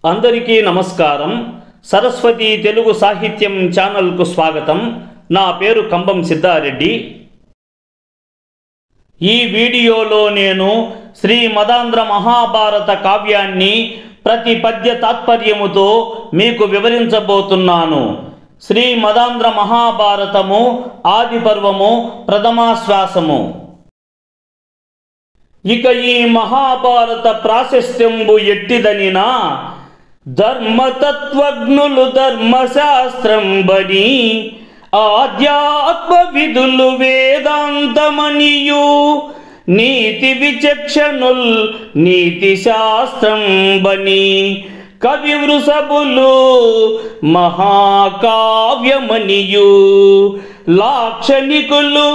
అందరికీ నమస్కారం. సరస్వతి తెలుగు సాహిత్యం ఛానల్కు స్వాగతం. నా పేరు కంబం సిద్ధారెడ్డి. ఈ వీడియోలో నేను శ్రీ మదాంధ్ర మహాభారత కావ్యాన్ని ప్రతి పద్య తాత్పర్యముతో మీకు వివరించబోతున్నాను. శ్రీ మదాంధ్ర మహాభారతము ఆది పర్వము ప్రథమాశ్వాసము. ఇక ఈ మహాభారత ప్రాశస్త్యంబు ఎట్టిదనినా ధర్మతత్వజ్ఞులు ధర్మశాస్త్రంబని ఆధ్యాత్మ విధులు వేదాంతమనియు నీతి విచక్షణుల్ నీతి శాస్త్రంబని కవి వృషభులు మహాకావ్యమనియు లాక్షణికులు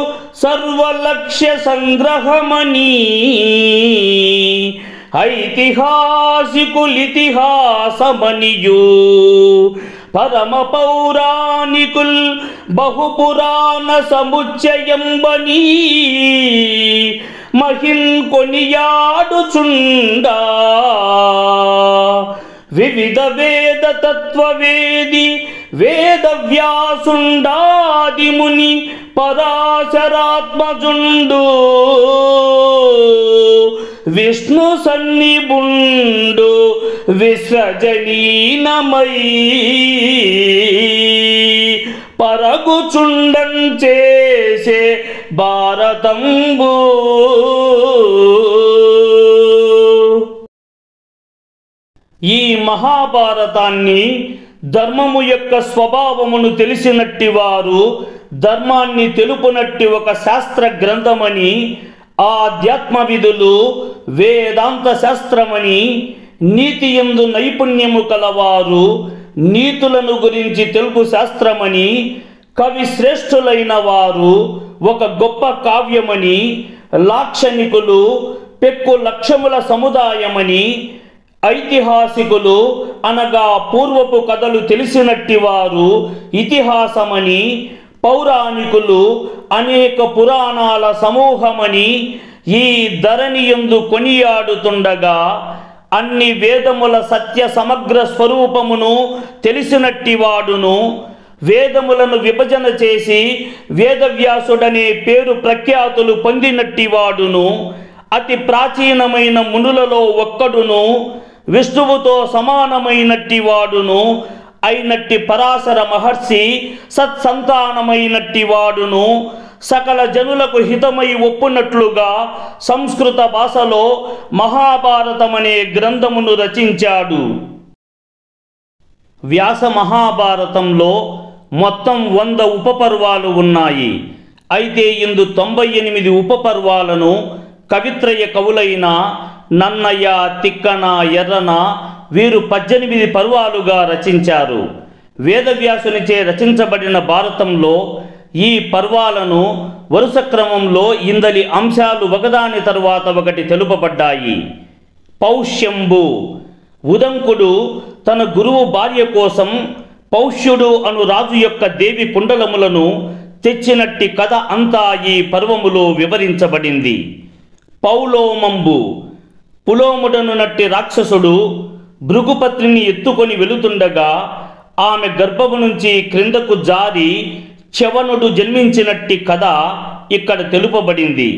సర్వలక్ష్య సంగ్రహమని ఐతిహాసికులితిహాసమనియు పరమ పౌరాణికుల్ బహుపురాణ సముచ్చయంబని మహిన్ కొనియాడుచుండా వివిధ వేద తత్వవేది వేదవ్యాసుండాది ముని పరాశరాత్మజుండు విష్ణు సన్నిబుండు విశ్వజనీనమై పరగుచుండం చేసే భారతంబు. ఈ మహాభారతాన్ని ధర్మము యొక్క స్వభావమును తెలిసినట్టి వారు ధర్మాన్ని తెలుపునట్టి ఒక శాస్త్ర గ్రంథమని, ఆధ్యాత్మ విధులు వేదాంత శాస్త్రమని, నీతి యందు నైపుణ్యము కలవారు నీతులను గురించి తెలుపు శాస్త్రమని, కవి శ్రేష్ఠులైన వారు ఒక గొప్ప కావ్యమని, లాక్షణికులు పెక్కు లక్ష్యముల సముదాయమని, ఐతిహాసికులు అనగా పూర్వపు కథలు తెలిసినట్టి వారు ఇతిహాసమని, పౌరాణికులు అనేక పురాణాల సమూహమని ఈ ధరణి యందు కొనియాడుతుండగా అన్ని వేదముల సత్య సమగ్ర స్వరూపమును తెలిసినట్టి వాడును, వేదములను విభజన చేసి వేదవ్యాసుడనే పేరు ప్రఖ్యాతులు పొందినట్టి వాడును, అతి ప్రాచీనమైన మునులలో ఒక్కడును, విష్ణువుతో సమానమైనట్టి వాడును అయినట్టి పరాశర మహర్షి సత్సంతానమైనట్టి వాడును, సకల జనులకు హితమై ఒప్పునట్లుగా సంస్కృత భాషలో మహాభారతమనే గ్రంథమును రచించాడు. వ్యాస మహాభారతంలో మొత్తం 100 ఉపపర్వాలు ఉన్నాయి. అయితే ఇందు 98 ఉపపర్వాలను కవిత్రయ కవులైన నన్నయ్య, తిక్కన, ఎర్రన వీరు 18 పర్వాలుగా రచించారు. వేదవ్యాసునిచే రచించబడిన భారతంలో ఈ పర్వాలను వరుస క్రమంలో ఇందలి అంశాలు ఒకదాని తరువాత ఒకటి తెలుపబడ్డాయి. పౌష్యంబు. ఉదంకుడు తన గురువు భార్య కోసం పౌష్యుడు అను రాజు యొక్క దేవి కుండలములను తెచ్చినట్టి కథ అంతా ఈ పర్వములో వివరించబడింది. పౌలోమంబు. పులోముడను నట్టి రాక్షసుడు భృగుపత్రిని ఎత్తుకొని వెళుతుండగా ఆమె గర్భము నుంచి క్రిందకు జారి చవనుడు జన్మించినట్టి కథ ఇక్కడ తెలుపబడింది.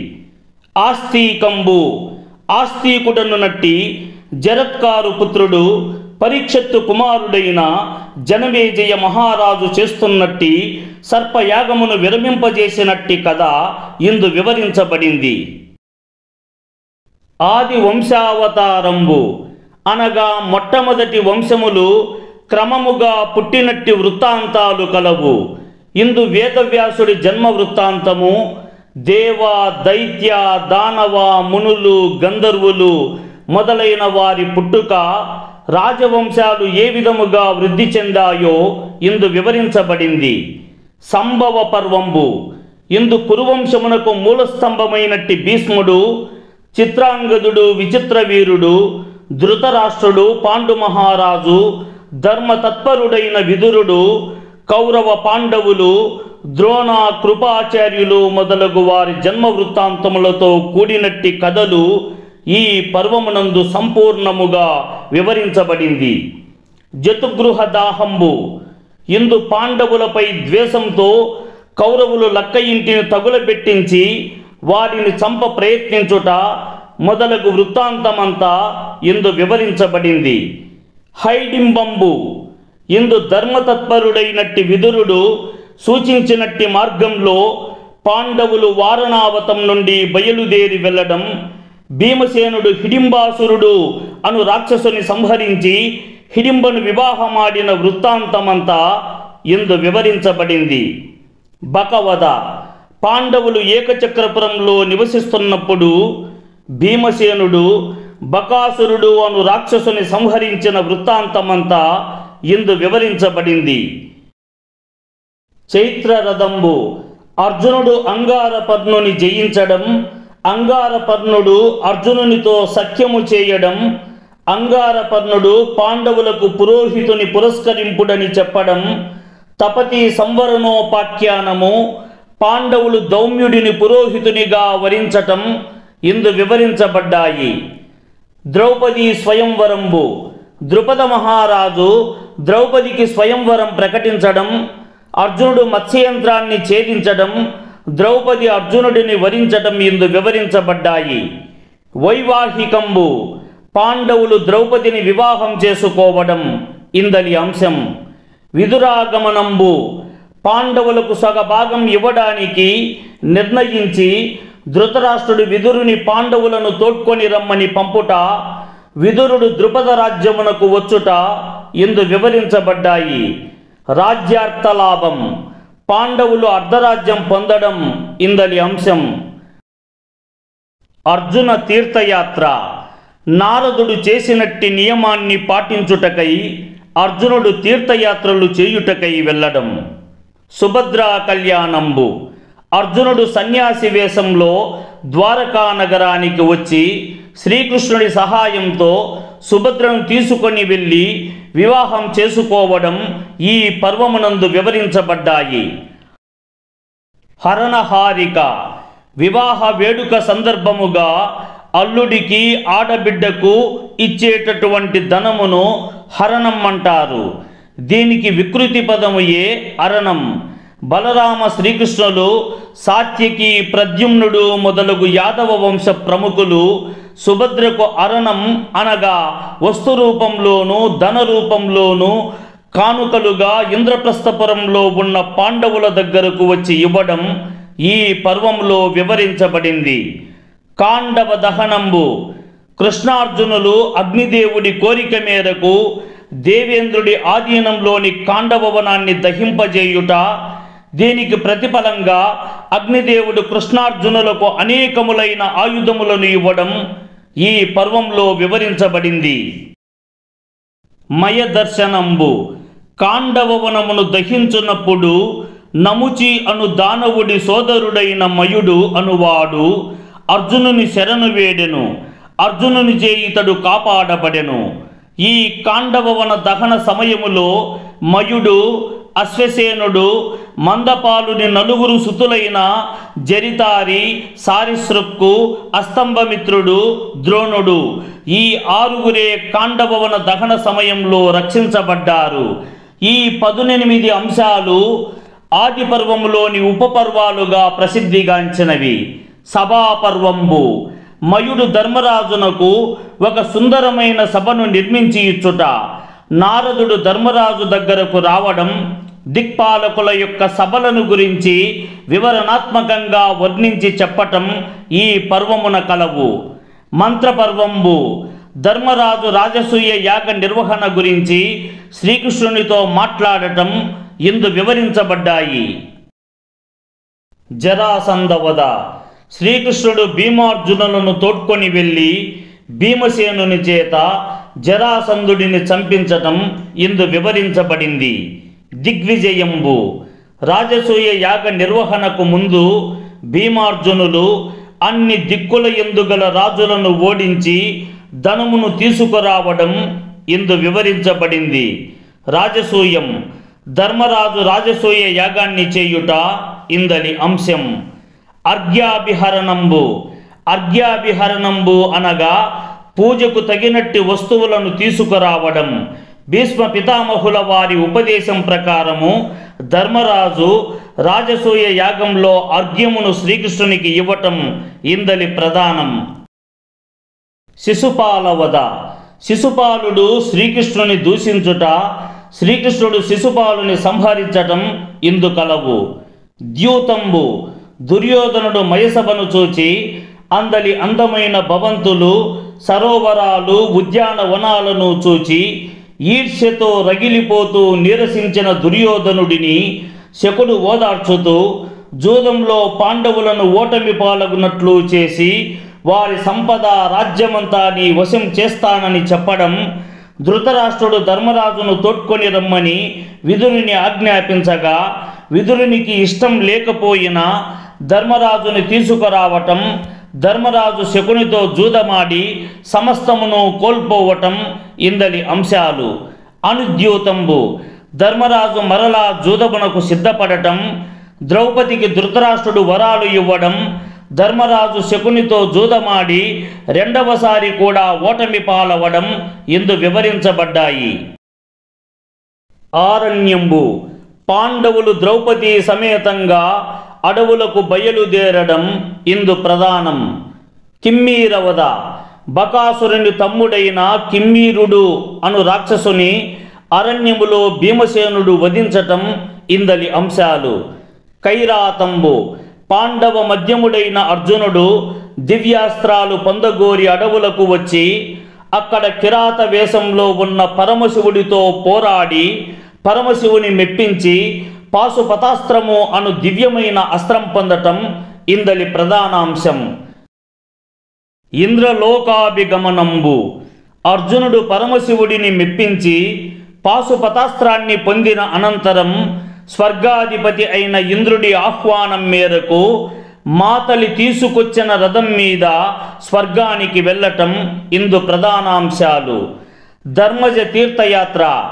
ఆస్తికంబు. ఆస్తికుడను నట్టి జరత్కారు పుత్రుడు పరీక్షత్తు కుమారుడైన జనమేజయ మహారాజు చేస్తున్నట్టి సర్పయాగమును విరమింపజేసినట్టి కథ ఇందు వివరించబడింది. ఆది వంశావతారంబు అనగా మొట్టమొదటి వంశములు క్రమముగా పుట్టినట్టి వృత్తాంతాలు కలవు. ఇందు వేదవ్యాసుడి జన్మ వృత్తాంతము, దేవ, దైత్య, దానవ, మునులు, గంధర్వులు మొదలైన వారి పుట్టుక, రాజవంశాలు ఏ విధముగా వృద్ధి చెందాయో ఇందు వివరించబడింది. సంభవ పర్వంబు. ఇందు కురువంశమునకు మూలస్తంభమైనట్టి భీష్ముడు, చిత్రాంగదుడు, విచిత్రవీరుడు, ధృతరాష్ట్రుడు, పాండు మహారాజు, ధర్మతత్పరుడైన విదురుడు, కౌరవ పాండవులు, ద్రోణ, కృపాచార్యులు మొదలగు వారి జన్మ వృత్తాంతములతో కూడినట్టి కథలు ఈ పర్వమునందు సంపూర్ణముగా వివరించబడింది. జతుగృహ దాహంబు ఇందు పాండవులపై ద్వేషంతో కౌరవులు లక్క ఇంటిని తగులబెట్టించి వారిని చంప ప్రయత్నించుట మొదలగు వృత్తాంతమంతా ఇందు వివరించబడింది. హైడింబంబు ఇందు ధర్మతత్పరుడైనట్టి విదురుడు సూచించినట్టి మార్గంలో పాండవులు వారణావతం నుండి బయలుదేరి వెళ్ళడం, భీమసేనుడు హిడింబాసురుడు అను రాక్షసుని సంహరించి హిడింబను వివాహమాడిన వృత్తాంతమంతా ఇందు వివరించబడింది. బకవధ పాండవులు ఏకచక్రపురంలో నివసిస్తున్నప్పుడు భీమసేనుడు బకాసురుడు అను రాక్షసుని సంహరించిన వృత్తాంతమంతా ఇందు వివరించబడింది. చైత్రరథంబు అర్జునుడు అంగారపర్ణుని జయించడం, అంగారపర్ణుడు అర్జునునితో సఖ్యము చేయడం, అంగారపర్ణుడు పాండవులకు పురోహితుని పురస్కరింపుడని చెప్పడం, తపతి సంవరణోపాఖ్యానము, పాండవులు దౌమ్యుడిని పురోహితునిగా వరించటం ఇందు వివరించబడ్డాయి. ద్రౌపది స్వయంవరంబు ద్రుపద మహారాజు ద్రౌపదికి స్వయంవరం ప్రకటించడం, అర్జునుడు మత్స్యయంత్రాన్ని ఛేదించడం, ద్రౌపది అర్జునుడిని వరించడం ఇందు వివరించబడ్డాయి. వైవాహికంబు పాండవులు ద్రౌపదిని వివాహం చేసుకోవడం ఇందలి అంశం. విదురాగమనంబు పాండవులకు సగభాగం ఇవ్వడానికి నిర్ణయించి ధృతరాష్ట్రుడు విదురుని పాండవులను తోడ్కొని రమ్మని పంపుట, విదురుడు ద్రుపద రాజ్యమునకు వచ్చుట ఇందు వివరించబడ్డాయి. రాజ్యార్థలాభం పాండవులు అర్ధరాజ్యం పొందడం ఇందలి అంశం. అర్జున తీర్థయాత్ర నారదుడు చేసినట్టి నియమాన్ని పాటించుటకై అర్జునుడు తీర్థయాత్రలు చేయుటకై వెళ్ళడం. సుభద్రా కళ్యాణంబు అర్జునుడు సన్యాసి వేషంలో ద్వారకా నగరానికి వచ్చి శ్రీకృష్ణుడి సహాయంతో సుభద్రను తీసుకొని వెళ్ళి వివాహం చేసుకోవడం ఈ పర్వమునందు వివరించబడ్డాయి. హరణహారిక వివాహ వేడుక సందర్భముగా అల్లుడికి ఆడబిడ్డకు ఇచ్చేటటువంటి ధనమును హరణం అంటారు. దీనికి వికృతి పదముయే అరణం. బలరామ శ్రీకృష్ణులు, సాత్యకి, ప్రద్యుమ్నుడు మొదలగు యాదవ వంశ ప్రముఖులు సుభద్రకు అరణం అనగా వస్తు రూపంలోనూ ధన రూపంలోనూ కానుకలుగా ఇంద్రప్రస్థపురంలో ఉన్న పాండవుల దగ్గరకు వచ్చి ఇవ్వడం ఈ పర్వంలో వివరించబడింది. కాండవ దహనంబు కృష్ణార్జునులు అగ్నిదేవుడి కోరిక మేరకు దేవేంద్రుడి ఆధీనంలోని కాండవవనాన్ని దహింపజేయుట, దీనికి ప్రతిఫలంగా అగ్నిదేవుడు కృష్ణార్జునులకు అనేకములైన ఆయుధములను ఇవ్వడం ఈ పర్వంలో వివరించబడింది. మయదర్శనంబు కాండవవనమును దహించున్నప్పుడు నముచి అను దానవుడి సోదరుడైన మయుడు అనువాడు అర్జునుని శరణు వేడెను. అర్జునుని చే ఇతడు కాపాడబడెను. ఈ కాండవవన దహన సమయములో మయుడు, అశ్వసేనుడు, మందపాలుని నలుగురు సుతులైన జరితారి, సారిసృక్కు, అస్తంభమిత్రుడు, ద్రోణుడు ఈ ఆరుగురే కాండవవన దహన సమయంలో రక్షించబడ్డారు. ఈ 18 అంశాలు ఆది పర్వములోని ఉపపర్వాలుగా ప్రసిద్ధిగాంచినవి. సభాపర్వంబు మయుడు ధర్మరాజునకు ఒక సుందరమైన సభను నిర్మించి ఇచ్చుట, నారదుడు ధర్మరాజు దగ్గరకు రావడం, దిక్పాలకుల యొక్క సభలను గురించి వివరణాత్మకంగా వర్ణించి చెప్పటం ఈ పర్వమున కలవు. మంత్రపర్వంబు ధర్మరాజు రాజసూయ యాగ నిర్వహణ గురించి శ్రీకృష్ణునితో మాట్లాడటం ఇందు వివరించబడ్డాయి. జరాసంధవధ శ్రీకృష్ణుడు భీమార్జునులను తోడ్కొని వెళ్ళి భీమసేనుని చేత జరాసంధుడిని చంపించటం ఇందు వివరించబడింది. దిగ్విజయంబు రాజసూయ యాగ నిర్వహణకు ముందు భీమార్జునులు అన్ని దిక్కుల ఎందుగల రాజులను ఓడించి ధనమును తీసుకురావడం ఇందు వివరించబడింది. రాజసూయం ధర్మరాజు రాజసూయ యాగాన్ని చేయుట ఇందలి అంశం. అర్ఘ్యాభిహరణంబు అర్ఘ్యాభిహరణంబు అనగా పూజకు తగినట్టి వస్తువులను తీసుకురావడం. భీష్మ పితామహుల వారి ఉపదేశం ప్రకారము ధర్మరాజు రాజసూయ యాగంలో అర్ఘ్యమును శ్రీకృష్ణునికి ఇవ్వటం ఇందలి ప్రధానం. శిశుపాల వధ. శిశుపాలుడు శ్రీకృష్ణుని దూషించుట, శ్రీకృష్ణుడు శిశుపాలుని సంహరించటం ఇందు కలవు. ద్యూతంబు. దుర్యోధనుడు మయసభను చూచి అందలి అందమైన భవంతులు, సరోవరాలు, ఉద్యానవనాలను చూచి ఈర్ష్యతో రగిలిపోతూ నీరసించిన దుర్యోధనుడిని శకుడు ఓదార్చుతూ జూదంలో పాండవులను ఓటమి పాలగునట్లు చేసి వారి సంపద రాజ్యమంతా నీ వశం చేస్తానని చెప్పడం, ధృతరాష్ట్రుడు ధర్మరాజును తోడ్కొని రమ్మని విదురుని ఆజ్ఞాపించగా విదురునికి ఇష్టం లేకపోయినా ధర్మరాజుని తీసుకురావటం, ధర్మరాజు శకునితో జూదమాడి సమస్తమును కోల్పోవటం ఇందలి అంశాలు. అనుద్యూతంబు. ధర్మరాజు మరలా జూదమునకు సిద్ధపడటం, ద్రౌపదికి ధృతరాష్ట్రుడు వరాలు ఇవ్వడం, ధర్మరాజు శకునితో జూదమాడి రెండవసారి కూడా ఓటమి పాలవడం ఇందు వివరించబడ్డాయి. ఆరణ్యంబు. పాండవులు ద్రౌపది సమేతంగా అడవులకు బయలుదేరడం ఇందు ప్రధానం. కిమ్మీరవద. బకాసురుని తమ్ముడైన కిమ్మీరుడు అను రాక్షసుని అరణ్యములో భీమసేనుడు వధించటం ఇందలి అంశాలు. కైరాతంబు. పాండవ మధ్యముడైన అర్జునుడు దివ్యాస్త్రాలు పొందగోరి అడవులకు వచ్చి అక్కడ కిరాత వేషంలో ఉన్న పరమశివుడితో పోరాడి పరమశివుని మెప్పించి పాశుపతాస్త్రము అను దివ్యమైన అస్త్రం పొందటం ఇందలి ప్రధానాంశం. ఇంద్రలోకాభిగమనంబు. అర్జునుడు పరమశివుడిని మెప్పించి పాశుపతాస్త్రాన్ని పొందిన అనంతరం స్వర్గాధిపతి అయిన ఇంద్రుడి ఆహ్వానం మేరకు మాతలి తీసుకొచ్చిన రథం మీద స్వర్గానికి వెళ్ళటం ఇందు ప్రధానాంశాలు. ధర్మజ తీర్థయాత్ర.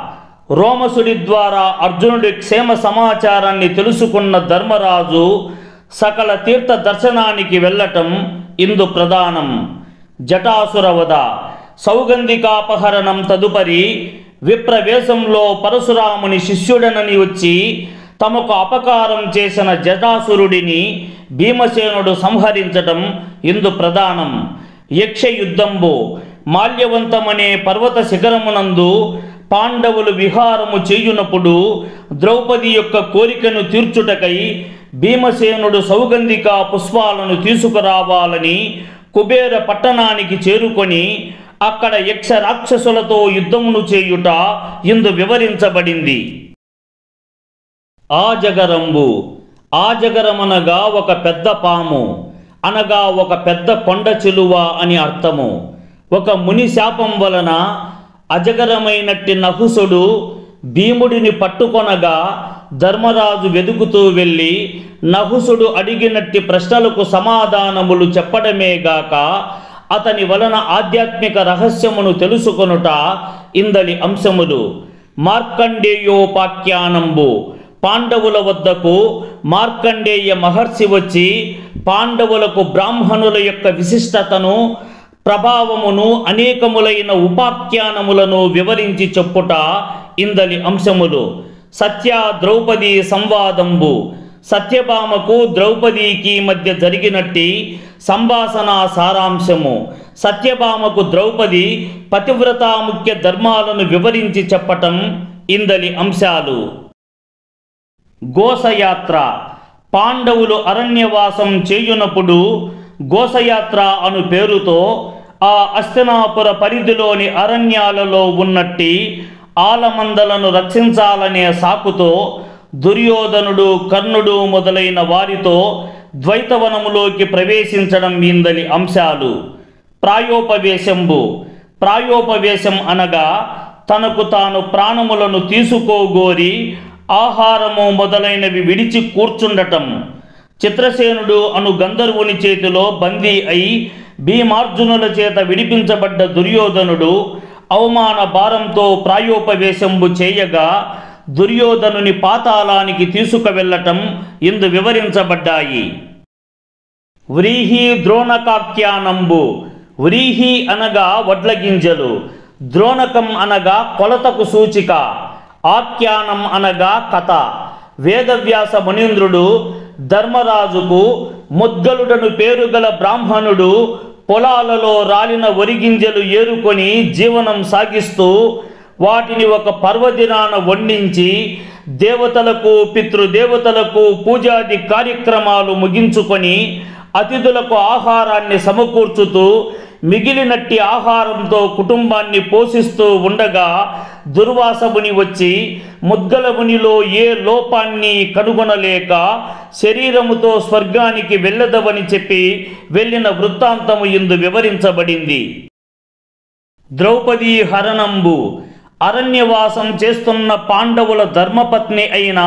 రోమసుడి ద్వారా అర్జునుడి క్షేమ సమాచారాన్ని తెలుసుకున్న ధర్మరాజు సకల తీర్థ దర్శనానికి వెళ్ళటం ఇందు ప్రధానం. జటాసురవధ. సౌగంధికాపహరణం తదుపరి విప్రవేశంలో పరశురాముని శిష్యుడనని వచ్చి తమకు అపకారం చేసిన జటాసురుడిని భీమసేనుడు సంహరించటం ఇందు ప్రధానం. యక్షయుద్ధంబు. మాల్యవంతమనే పర్వత శిఖరమునందు పాండవులు విహారము చేయునప్పుడు ద్రౌపది యొక్క కోరికను తీర్చుటకై భీమసేనుడు సౌగంధిక పుష్పాలను తీసుకురావాలని కుబేర పట్టణానికి చేరుకొని అక్కడ యక్ష రాక్షసులతో యుద్ధమును చేయుట ఇందు వివరించబడింది. ఆజగరంబు. ఆజగరమనగా ఒక పెద్ద పాము, అనగా ఒక పెద్ద కొండ చిలువ అని అర్థము. ఒక ముని శాపం వలన అజగరమైనట్టి నహుసుడు భీముడిని పట్టుకొనగా ధర్మరాజు వెదుకుతూ వెళ్ళి నహుసుడు అడిగినట్టి ప్రశ్నలకు సమాధానములు చెప్పడమేగాక అతని వలన ఆధ్యాత్మిక రహస్యమును తెలుసుకొనుట ఇందలి అంశములు. మార్కండేయోపాఖ్యానంబు. పాండవుల వద్దకు మార్కండేయ మహర్షి వచ్చి పాండవులకు బ్రాహ్మణుల యొక్క విశిష్టతను ప్రభావమును అనేకములైన ఉపాఖ్యానములను వివరించి చెప్పుట ఇందలి అంశములు. సత్య ద్రౌపది సంవాదంబు. సత్యభామకు ద్రౌపదికి మధ్య జరిగినట్టి సంభాషణ సారాంశము. సత్యభామకు ద్రౌపది పతివ్రతా ముఖ్య ధర్మాలను వివరించి చెప్పటం ఇందలి అంశాలు. గోసయాత్ర. పాండవులు అరణ్యవాసం చేయునప్పుడు గోసయాత్ర అను పేరుతో ఆ హస్తినాపుర పరిధిలోని అరణ్యాలలో ఉన్నట్టి ఆలమందలను రక్షించాలనే సాకుతో దుర్యోధనుడు, కర్ణుడు మొదలైన వారితో ద్వైతవనములోకి ప్రవేశించడం ఇందలి అంశాలు. ప్రాయోపవేశంబు. ప్రాయోపవేశం అనగా తనకు తాను ప్రాణములను తీసుకోగోరి ఆహారము మొదలైనవి విడిచి కూర్చుండటం. చిత్రసేనుడు అను గంధర్వుని చేతిలో బందీ అయి భీమార్జునుల చేత విడిపించబడ్డ దుర్యోధనుడు అవమాన భారంతో ప్రాయోపవేశంబు చేయగా దుర్యోధనుని పాతాళానికి తీసుకువెళ్ళటం ఇందు వివరించబడ్డాయి. వ్రీహి ద్రోణకాఖ్యానంబు. వ్రీహి అనగా వడ్ల గింజలు. ద్రోణకం అనగా కొలతకు సూచిక, ఆఖ్యానం అనగా కథ. వేదవ్యాస మునీంద్రుడు ధర్మరాజుకు ముద్గలుడను పేరుగల బ్రాహ్మణుడు పొలాలలో రాలిన వరిగింజలు ఏరుకొని జీవనం సాగిస్తూ వాటిని ఒక పర్వదినాన వండించి దేవతలకు పితృదేవతలకు పూజాది కార్యక్రమాలు ముగించుకొని అతిథులకు ఆహారాన్ని సమకూర్చుతూ మిగిలినట్టి ఆహారంతో కుటుంబాన్ని పోషిస్తూ ఉండగా దుర్వాసముని వచ్చి ముద్గలమునిలో ఏ లోపాన్ని కనుగొనలేక శరీరముతో స్వర్గానికి వెళ్ళదవని చెప్పి వెళ్ళిన వృత్తాంతము ఇందు వివరించబడింది. ద్రౌపదీ హరణంబు. అరణ్యవాసం చేస్తున్న పాండవుల ధర్మపత్ని అయిన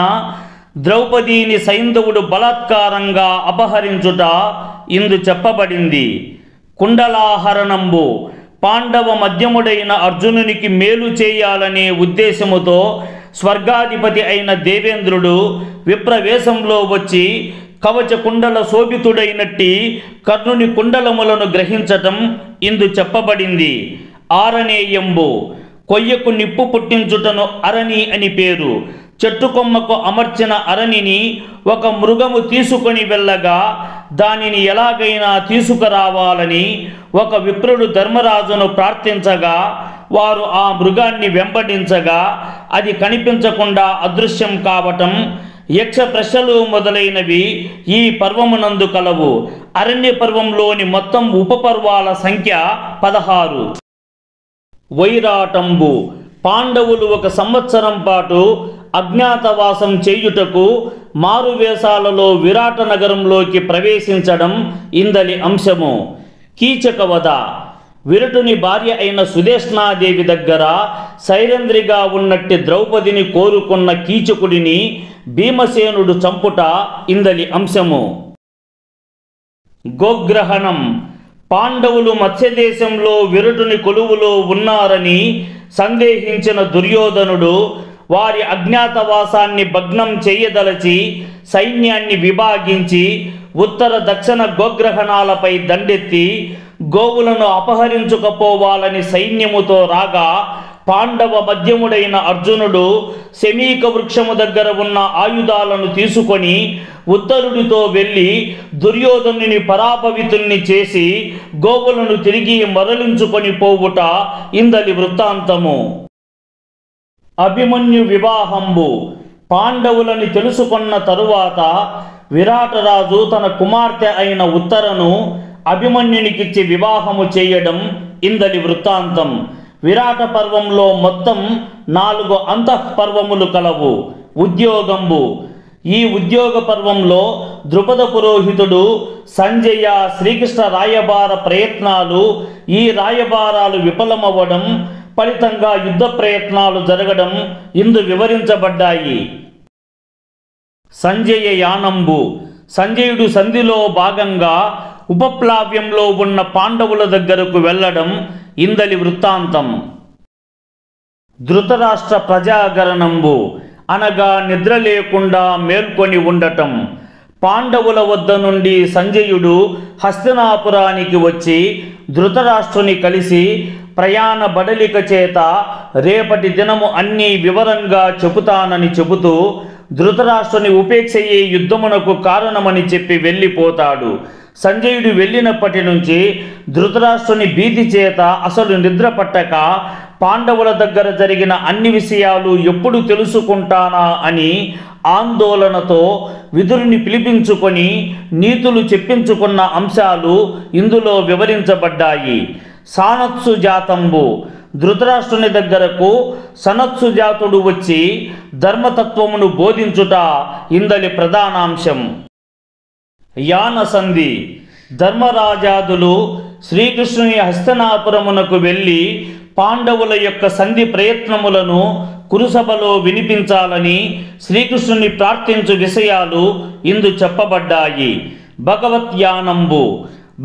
ద్రౌపదీని సైంధవుడు బలాత్కారంగా అపహరించుట ఇందు చెప్పబడింది. కుండలాహరణంబు. పాండవ మధ్యముడైన అర్జునునికి మేలు చేయాలనే ఉద్దేశముతో స్వర్గాధిపతి అయిన దేవేంద్రుడు విప్రవేశంలో వచ్చి కవచ కుండల శోభితుడైనట్టి కర్ణుని కుండలములను గ్రహించటం ఇందు చెప్పబడింది. ఆరణేయంబు. కొయ్యకు నిప్పు పుట్టించుటను అరణి అని పేరు. చెట్టు కొమ్మకు అమర్చిన అరణిని ఒక మృగము తీసుకొని వెళ్ళగా దానిని ఎలాగైనా తీసుకురావాలని ఒక విప్రుడు ధర్మరాజును ప్రార్థించగా వారు ఆ మృగాన్ని వెంబడించగా అది కనిపించకుండా అదృశ్యం కావటం, యక్ష ప్రశ్నలు మొదలైనవి ఈ పర్వమునందు కలవు. అరణ్య పర్వంలోని మొత్తం ఉపపర్వాల సంఖ్య 16. వైరాటంబు. పాండవులు 1 సంవత్సరం పాటు అజ్ఞాతవాసం చేయుటకు మారువేషాలలో విరాట నగరంలోకి ప్రవేశించడం ఇందలి అంశము. కీచకవధ. విరటుని భార్య అయిన సుదేష్ణాదేవి దగ్గర సైరంధ్రిగా ఉన్నట్టి ద్రౌపదిని కోరుకున్న కీచకుడిని భీమసేనుడు చంపుట ఇందలి అంశము. గోగ్రహణం. పాండవులు మత్స్యదేశంలో విరటుని కొలువులో ఉన్నారని సందేహించిన దుర్యోధనుడు వారి అజ్ఞాతవాసాన్ని భగ్నం చేయదలచి సైన్యాన్ని విభాగించి ఉత్తర దక్షిణ గోగ్రహణాలపై దండెత్తి గోవులను అపహరించుకపోవాలని సైన్యముతో రాగా పాండవ మధ్యముడైన అర్జునుడు శమీక వృక్షము దగ్గర ఉన్న ఆయుధాలను తీసుకొని ఉత్తరుడితో వెళ్ళి దుర్యోధనుని పరాభవితుల్ని చేసి గోవులను తిరిగి మరలించుకొని పోవుట ఇందలి వృత్తాంతము. అభిమన్యు వివాహంబు. పాండవులని తెలుసుకున్న తరువాత విరాటరాజు తన కుమార్తె అయిన ఉత్తరను అభిమన్యునికిచ్చి వివాహము చేయడం ఇందలి వృత్తాంతం. విరాట పర్వంలో మొత్తం 4 అంతఃపర్వములు కలవు. ఉద్యోగంబు. ఈ ఉద్యోగ పర్వంలో ద్రుపద పురోహితుడు సంజయ శ్రీకృష్ణ రాయబార ప్రయత్నాలు, ఈ రాయబారాలు విఫలమవ్వడం, ఫలితంగా యుద్ధ ప్రయత్నాలు జరగడం ఇందు వివరించబడ్డాయి. సంజయ యానంబు. సంజయుడు సంధిలో భాగంగా ఉపప్లావ్యంలో ఉన్న పాండవుల దగ్గరకు వెళ్ళడం ఇందలి వృత్తాంతం. ధృతరాష్ట్ర ప్రజాగరణంబు అనగా నిద్ర లేకుండా మేల్కొని ఉండటం. పాండవుల వద్ద నుండి సంజయుడు హస్తినాపురానికి వచ్చి ధృతరాష్ట్రుని కలిసి ప్రయాణ బడలిక చేత రేపటి దినము అన్నీ వివరంగా చెబుతానని చెబుతూ ధృతరాష్ట్రుని ఉపేక్షయే యుద్ధమునకు కారణమని చెప్పి వెళ్ళిపోతాడు. సంజయుడు వెళ్ళినప్పటి నుంచి ధృతరాష్ట్రుని భీతి చేత అసలు నిద్ర పట్టక పాండవుల దగ్గర జరిగిన అన్ని విషయాలు ఎప్పుడు తెలుసుకుంటానా అని ఆందోళనతో విదురుని పిలిపించుకొని నీతులు చెప్పించుకున్న అంశాలు ఇందులో వివరించబడ్డాయి. సానత్సు జాతంబు. ధృతరాష్ట్రుని దగ్గరకు సనత్సు జాతుడు వచ్చి ధర్మతత్వమును బోధించుట ఇందలి ప్రధానాంశం. యానసంధి. ధర్మరాజాదులు శ్రీకృష్ణుని హస్తినాపురమునకు వెళ్ళి పాండవుల యొక్క సంధి ప్రయత్నములను కురుసభలో వినిపించాలని శ్రీకృష్ణుని ప్రార్థించు విషయాలు ఇందు చెప్పబడ్డాయి. భగవత్యానంబు.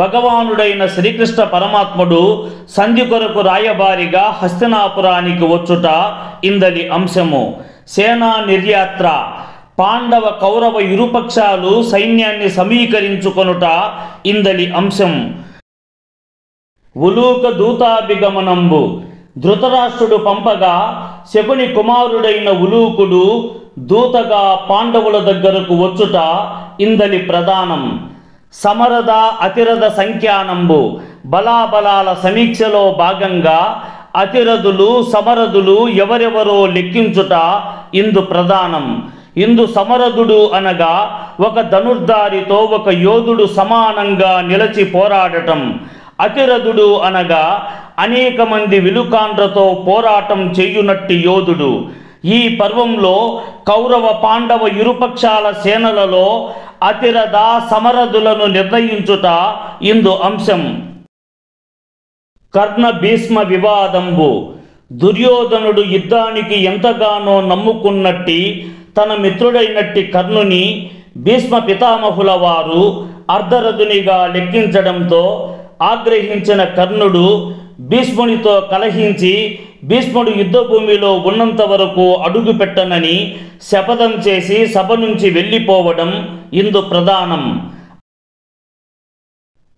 భగవానుడైన శ్రీకృష్ణ పరమాత్ముడు సంధి కొరకు రాయబారిగా హస్తినాపురానికి వచ్చుట ఇందలి అంశము. సేనా నిర్యాత్ర. పాండవ కౌరవ ఇరుపక్షాలు సైన్యాన్ని సమీకరించుకొనుట ఇందలి అంశం. ఉలూక దూతాభిగమనంబు. ధృతరాష్ట్రుడు పంపగా శకుని కుమారుడైన ఉలూకుడు దూతగా పాండవుల దగ్గరకు వచ్చుట ఇందలి ప్రధానం. సమరథ అతిరథ సంఖ్యానంబు బలాబలాల సమీక్షలో భాగంగా అతిరథులు సమరథులు ఎవరెవరో లెక్కించుట ఇందు ప్రధానం. ఇందు సమరథుడు అనగా ఒక ధనుర్ధారితో ఒక యోధుడు సమానంగా నిలచి పోరాడటం. అతిరథుడు అనగా అనేక మంది విలుకాండ్రతో పోరాటం చేయునట్టి యోధుడు. ఈ పర్వంలో కౌరవ పాండవ ఇరుపక్షాల సేనలలో అతిరథ సమరథులను నిర్ణయించుట ఇందు అంశం. కర్ణ భీష్మ వివాదంబు దుర్యోధనుడు యుద్ధానికి ఎంతగానో నమ్ముకున్నట్టి తన మిత్రుడైనట్టి కర్ణుని భీష్మ పితామహుల వారు అర్ధరథునిగా లెక్కించడంతో ఆగ్రహించిన కర్ణుడు భీష్మునితో కలహించి భీష్ముడు యుద్ధభూమిలో ఉన్నంత వరకు అడుగు పెట్టనని శపథం చేసి సభ నుంచి వెళ్ళిపోవడం ఇందు ప్రధానం.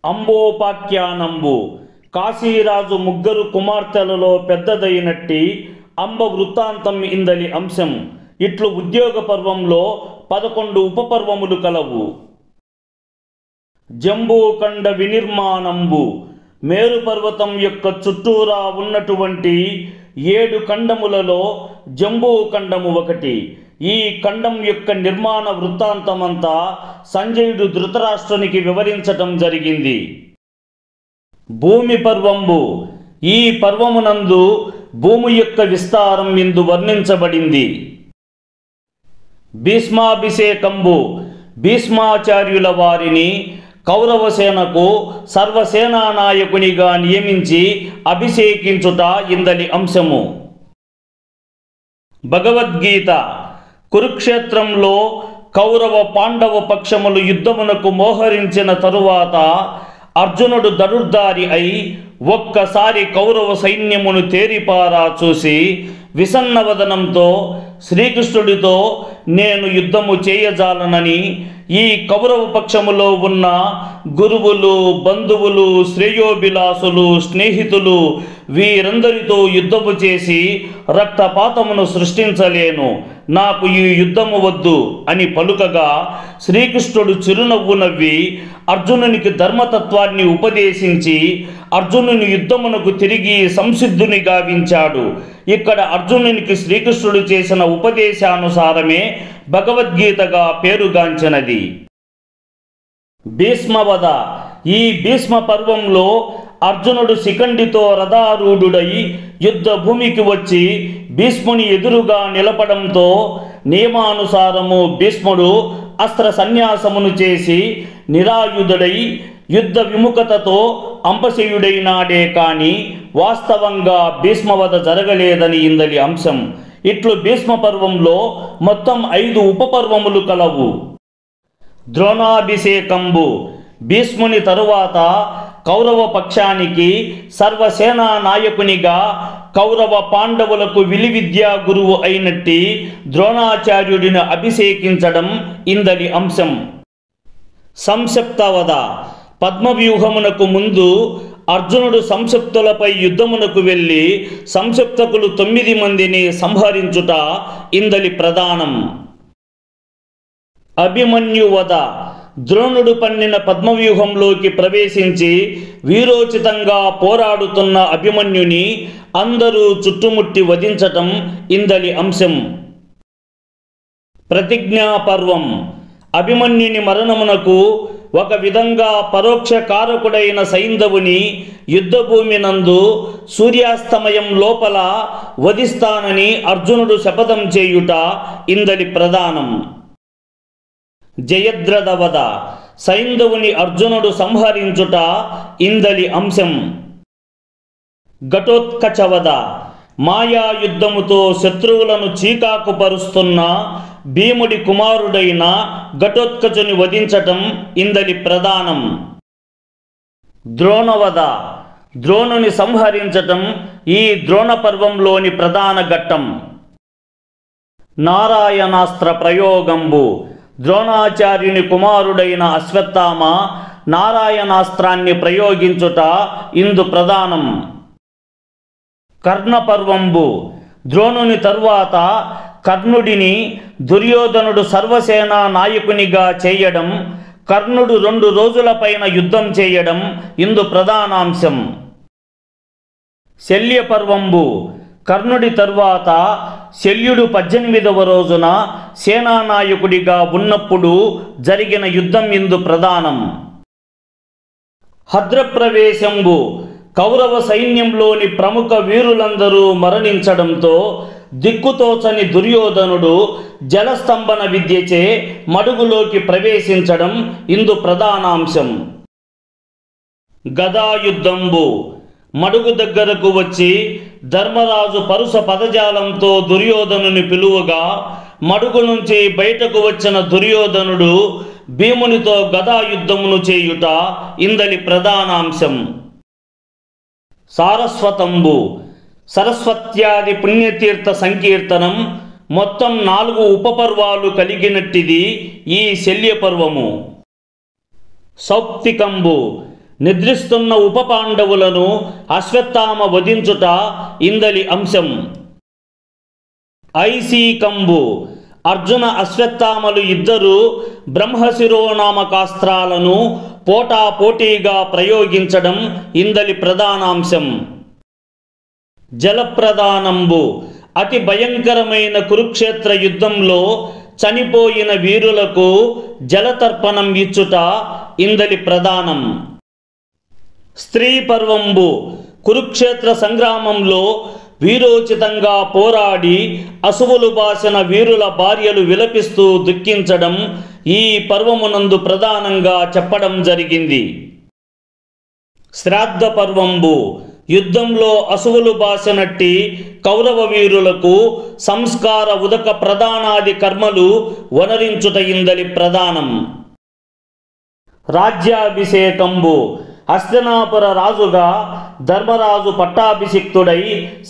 అంబోపాఖ్యానంబు కాశీరాజు ముగ్గురు కుమార్తెలలో పెద్దదైనట్టి అంబ వృత్తాంతం ఇందలి అంశం. ఇట్లు ఉద్యోగ పర్వంలో 11 ఉపపర్వములు కలవు. జంబూకండ వినిర్మాణంబు మేరు పర్వతం యొక్క చుట్టూరా ఉన్నటువంటి 7 ఖండములలో జంబూఖండము ఒకటి. ఈ ఖండం యొక్క నిర్మాణ వృత్తాంతమంతా సంజయుడు ధృతరాష్ట్రునికి వివరించటం జరిగింది. భూమి పర్వంబు ఈ పర్వమునందు భూమి యొక్క విస్తారం ఇందు వర్ణించబడింది. భీష్మాభిషేకంబు భీష్మాచార్యుల వారిని కౌరవసేనకు సర్వసేనా నాయకునిగా నియమించి అభిషేకించుట ఇందలి అంశము. భగవద్గీత కురుక్షేత్రంలో కౌరవ పాండవ పక్షములు యుద్ధమునకు మోహరించిన తరువాత అర్జునుడు ధనుర్ధారి అయి ఒక్కసారి కౌరవ సైన్యమును తేరిపారా చూసి విసన్నవదనంతో శ్రీకృష్ణుడితో నేను యుద్ధము చేయజాలనని ఈ కౌరవ పక్షములో ఉన్న గురువులు బంధువులు శ్రేయోభిలాసులు స్నేహితులు వీరందరితో యుద్ధము చేసి రక్తపాతమును సృష్టించలేను, నాకు ఈ యుద్ధము వద్దు అని పలుకగా శ్రీకృష్ణుడు చిరునవ్వు నవ్వి అర్జునునికి ధర్మతత్వాన్ని ఉపదేశించి అర్జునుని యుద్ధమునకు తిరిగి సంసిద్ధుని గావించాడు. ఇక్కడ అర్జునునికి శ్రీకృష్ణుడు చేసిన ఉపదేశానుసారమే భగవద్గీతగా పేరుగాంచినది. భీష్మవధ ఈ భీష్మ పర్వంలో అర్జునుడు శిఖండితో రథారూఢుడై యుద్ధ భూమికి వచ్చి భీష్ముని ఎదురుగా నిలపడంతో నియమానుసారము భీష్ముడు అస్త్ర సన్యాసమును చేసి నిరాయుధుడై యుద్ధ విముఖతతో అంపశయుడైనాడే కాని వాస్తవంగా భీష్మవధ జరగలేదని ఇందలి అంశం. ఇట్లు భీష్మ పర్వంలో మొత్తం 5 ఉపపర్వములు కలవు. ద్రోణాభిషేకంబు భీష్ముని తరువాత కౌరవ పక్షానికి సర్వసేనా నాయకునిగా కౌరవ పాండవులకు విలువిద్యా గురువు అయినట్టి ద్రోణాచార్యుడిని అభిషేకించడం ఇందలి అంశం. సంక్షిప్తవధ పద్మవ్యూహమునకు ముందు అర్జునుడు సంక్షిప్తులపై యుద్ధమునకు వెళ్ళి సంక్షిప్తకులు 9 మందిని సంహరించుట ఇందలి ప్రధానం. అభిమన్యువధ ద్రోణుడు పన్నిన పద్మవ్యూహంలోకి ప్రవేశించి వీరోచితంగా పోరాడుతున్న అభిమన్యుని అందరూ చుట్టుముట్టి వధించటం ఇందలి అంశం. ప్రతిజ్ఞాపర్వం అభిమన్యుని మరణమునకు ఒక విధంగా పరోక్ష కారకుడైన సైంధవుని యుద్ధభూమి నందు సూర్యాస్తమయం లోపల వధిస్తానని అర్జునుడు శపథం చేయుట ఇందలి ప్రధానం. జయద్రథవధ సైంధవుని అర్జునుడు సంహరించుట ఇందలి అంశం. ఘటోత్కచవధ మాయా యుద్ధముతో శత్రువులను చీకాకు పరుస్తున్న భీముడి కుమారుడైన ఘటోత్కచుని వధించటం ఇందలి ప్రధానం. ద్రోణవధ ద్రోణుని సంహరించటం ఈ ద్రోణ పర్వంలోని ప్రధాన ఘట్టం. నారాయణాస్త్ర ప్రయోగంబు ద్రోణాచార్యుని కుమారుడైన అశ్వత్థామ నారాయణాస్త్రాన్ని ప్రయోగించుట ఇందు ప్రధానం. కర్ణపర్వంబు ద్రోణుని తరువాత కర్ణుడిని దుర్యోధనుడు సర్వసేనా నాయకునిగా చేయడం, కర్ణుడు 2 రోజుల పైన యుద్ధం చేయడం ఇందు ప్రధానాంశం. శల్యపర్వంబు కర్ణుడి తరువాత శల్యుడు 18వ రోజున సేనానాయకుడిగా ఉన్నప్పుడు జరిగిన యుద్ధం ఇందు ప్రధానం. హద్రప్రవేశంబు కౌరవ సైన్యంలోని ప్రముఖ వీరులందరూ మరణించడంతో దిక్కుతోచని దుర్యోధనుడు జలస్తంభన విద్యచే మడుగులోకి ప్రవేశించడం ఇందు ప్రధానాంశం. గదాయుద్ధంబు మడుగు దగ్గరకు వచ్చి ధర్మరాజు పరుస పదజాలంతో దుర్యోధనుని పిలువగా మడుగు నుంచి బయటకు వచ్చిన దుర్యోధనుడు భీమునితో గదాయుద్ధమును చేయుట ఇందలి ప్రధానాంశం. సారస్వతంబు సరస్వత్యాది పుణ్యతీర్థ సంకీర్తనం మొత్తం 4 ఉపపర్వాలు కలిగినట్టిది ఈ శల్యపర్వము. సౌప్తికంబు నిద్రిస్తున్న ఉపపాండవులను అశ్వత్థామ వధించుట ఇందలి అంశం. ఐసీకంబు అర్జున అశ్వత్థామలు ఇద్దరు బ్రహ్మశిరోనామకాస్త్రాలను పోటాపోటీగా ప్రయోగించడం ఇందలి ప్రధానాంశం. జలప్రదానంబు అతి భయంకరమైన కురుక్షేత్ర యుద్ధంలో చనిపోయిన వీరులకు జలతర్పణం ఇచ్చుట ఇందలి ప్రధానం. స్త్రీ పర్వంబు కురుక్షేత్ర సంగ్రామంలో వీరోచితంగా పోరాడి అసువులు బాసిన వీరుల భార్యలు విలపిస్తూ దుఃఖించడం ఈ పర్వమునందు ప్రధానంగా చెప్పడం జరిగింది. శ్రాద్ధ పర్వంబు యుద్ధంలో అసువులు బాసినట్టి కౌరవ వీరులకు సంస్కార ఉదక ప్రధానాది కర్మలు వనరించుట ఇందలి ప్రధానం. రాజ్యాభిషేకంబు హస్తినాపుర రాజుగా ధర్మరాజు పట్టాభిషిక్తుడై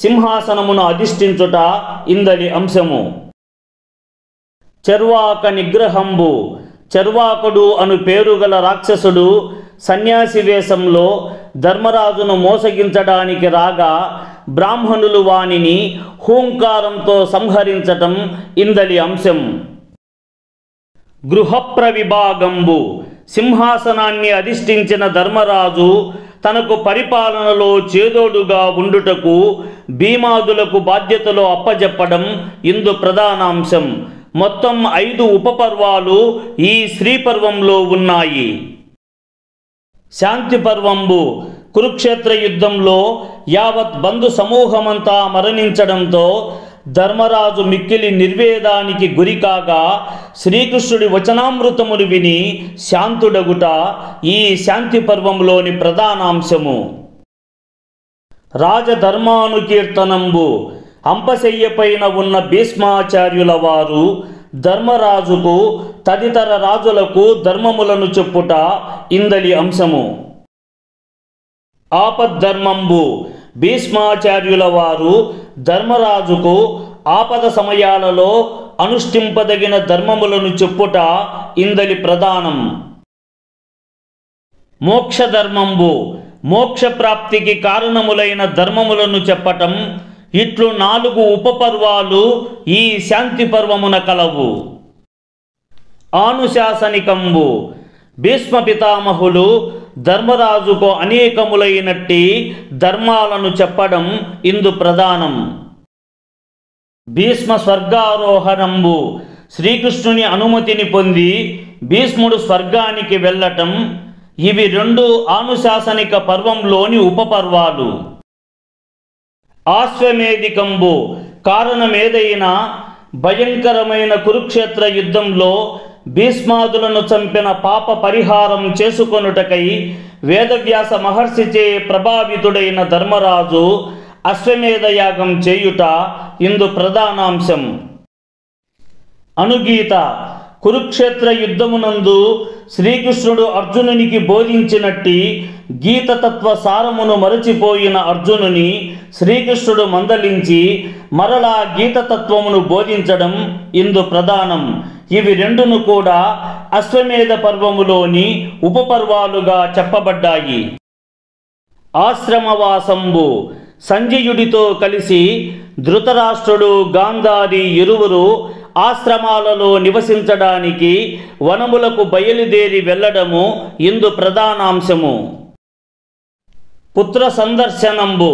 సింహాసనమును అధిష్ఠించుట ఇందలి అంశము. చర్వాక నిగ్రహంబు చర్వాకుడు అను పేరుగల రాక్షసుడు సన్యాసి వేషంలో ధర్మరాజును మోసగించడానికి రాగా బ్రాహ్మణులు వానిని హూంకారంతో సంహరించటం ఇందలి అంశం. గృహప్రవిభాగంబు సింహాసనాన్ని అధిష్ఠించిన ధర్మరాజు తనకు పరిపాలనలో చేదోడుగా ఉండుటకు భీమాదులకు బాధ్యతలు అప్పజెప్పడం ఇందు ప్రధానాంశం. మొత్తం 5 ఉపపర్వాలు ఈ శ్రీపర్వంలో ఉన్నాయి. శాంతి పర్వంబు కురుక్షేత్ర యుద్ధంలో యావత్ బంధు సమూహమంతా మరణించడంతో ధర్మరాజు మిక్కిలి నిర్వేదానికి గురికాగా శ్రీకృష్ణుడి వచనామృతమును విని శాంతుడగుట ఈ శాంతి పర్వంలోని ప్రధానాంశము. రాజధర్మానుకీర్తనంబు అంపశయ్యపైన ఉన్న భీష్మాచార్యుల వారు ధర్మరాజుకు తదితర రాజులకు ధర్మములను చెప్పుట ఇందలి అంశము. ఆపద్ధర్మంబు భీష్మాచార్యుల వారు ధర్మరాజుకు ఆపద సమయాలలో అనుష్ఠింపదగిన ధర్మములను చెప్పుట ఇందలి ప్రధానం. మోక్షధర్మంబు మోక్ష ప్రాప్తికి కారణములైన ధర్మములను చెప్పటం. ఇట్లు 4 ఉపపర్వాలు ఈ శాంతి పర్వమున కలవు. ఆనుశాసనికంబు భీష్మ పితామహులు ధర్మరాజుకు అనేకములైనట్టి ధర్మాలను చెప్పడం ఇందు ప్రధానం. భీష్మ స్వర్గారోహణంబు శ్రీకృష్ణుని అనుమతిని పొంది భీష్ముడు స్వర్గానికి వెళ్ళటం. ఇవి 2 ఆనుశాసనిక పర్వంలోని ఉపపర్వాలు. ఆశ్వమేధికంబు కారణమేదైనా భయంకరమైన కురుక్షేత్ర యుద్ధంలో భీష్మాదులను చంపిన పాప పరిహారం చేసుకొనుటకై వేదవ్యాస మహర్షిచే ప్రభావితుడైన ధర్మరాజు అశ్వమేధయాగం చేయుట ఇందు ప్రధానాంశం. అనుగీత కురుక్షేత్ర యుద్ధమునందు శ్రీకృష్ణుడు అర్జునునికి బోధించినట్టి గీతతత్వ సారమును మరచిపోయిన అర్జునుని శ్రీకృష్ణుడు మందలించి మరలా గీతతత్వమును బోధించడం ఇందు ప్రధానం. ఇవి 2ను కూడా అశ్వమేధ పర్వములోని ఉపపర్వాలుగా చెప్పబడ్డాయి. ఆశ్రమవాసంబు సంజయుడితో కలిసి ధృతరాష్ట్రుడు గాంధారి ఇరువురు ఆశ్రమాలలో నివసించడానికి వనములకు బయలుదేరి వెళ్ళడము ఇందు ప్రధానాంశము. పుత్ర సందర్శనంబు